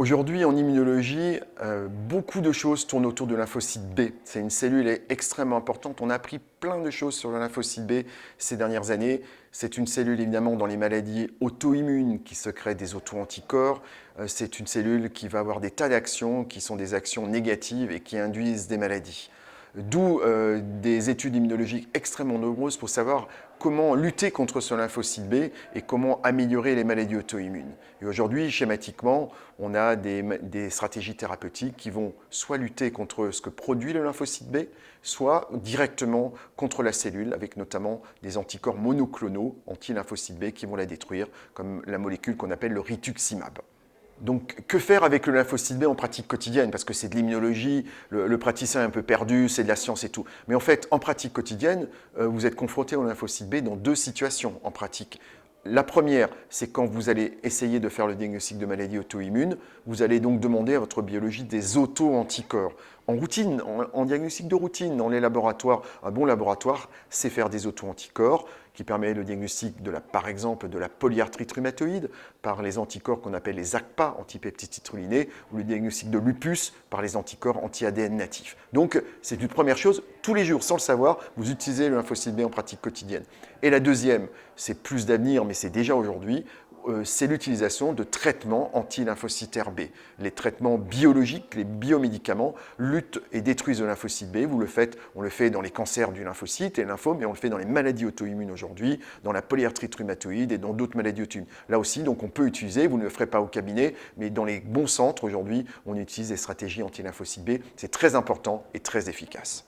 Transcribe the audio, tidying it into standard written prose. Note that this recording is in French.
Aujourd'hui, en immunologie, beaucoup de choses tournent autour de lymphocyte B. C'est une cellule extrêmement importante. On a appris plein de choses sur le lymphocyte B ces dernières années. C'est une cellule évidemment dans les maladies auto-immunes qui secrète des auto-anticorps. C'est une cellule qui va avoir des tas d'actions qui sont des actions négatives et qui induisent des maladies. D'où des études immunologiques extrêmement nombreuses pour savoir comment lutter contre ce lymphocyte B et comment améliorer les maladies auto-immunes. Et aujourd'hui, schématiquement, on a des stratégies thérapeutiques qui vont soit lutter contre ce que produit le lymphocyte B, soit directement contre la cellule, avec notamment des anticorps monoclonaux anti-lymphocyte B qui vont la détruire, comme la molécule qu'on appelle le rituximab. Donc, que faire avec le lymphocyte B en pratique quotidienne? Parce que c'est de l'immunologie, le praticien est un peu perdu, c'est de la science et tout. Mais en fait, en pratique quotidienne, vous êtes confronté au lymphocyte B dans deux situations en pratique. La première, c'est quand vous allez essayer de faire le diagnostic de maladie auto-immune, vous allez donc demander à votre biologie des auto-anticorps. En routine, en diagnostic de routine, dans les laboratoires, un bon laboratoire sait faire des auto-anticorps qui permet le diagnostic, par exemple, de la polyarthrite rhumatoïde par les anticorps qu'on appelle les ACPA, antipeptides citrulinés, ou le diagnostic de lupus par les anticorps anti-ADN natifs. Donc, c'est une première chose. Tous les jours, sans le savoir, vous utilisez le lymphocyte B en pratique quotidienne. Et la deuxième, c'est plus d'avenir, mais c'est déjà aujourd'hui, c'est l'utilisation de traitements anti-lymphocytaires B. Les traitements biologiques, les biomédicaments, luttent et détruisent le lymphocyte B. On le fait dans les cancers du lymphocyte et lymphomes, mais on le fait dans les maladies auto-immunes aujourd'hui, dans la polyarthrite rhumatoïde et dans d'autres maladies auto-immunes. Là aussi, donc, on peut utiliser, vous ne le ferez pas au cabinet, mais dans les bons centres aujourd'hui, on utilise des stratégies anti-lymphocyte B. C'est très important et très efficace.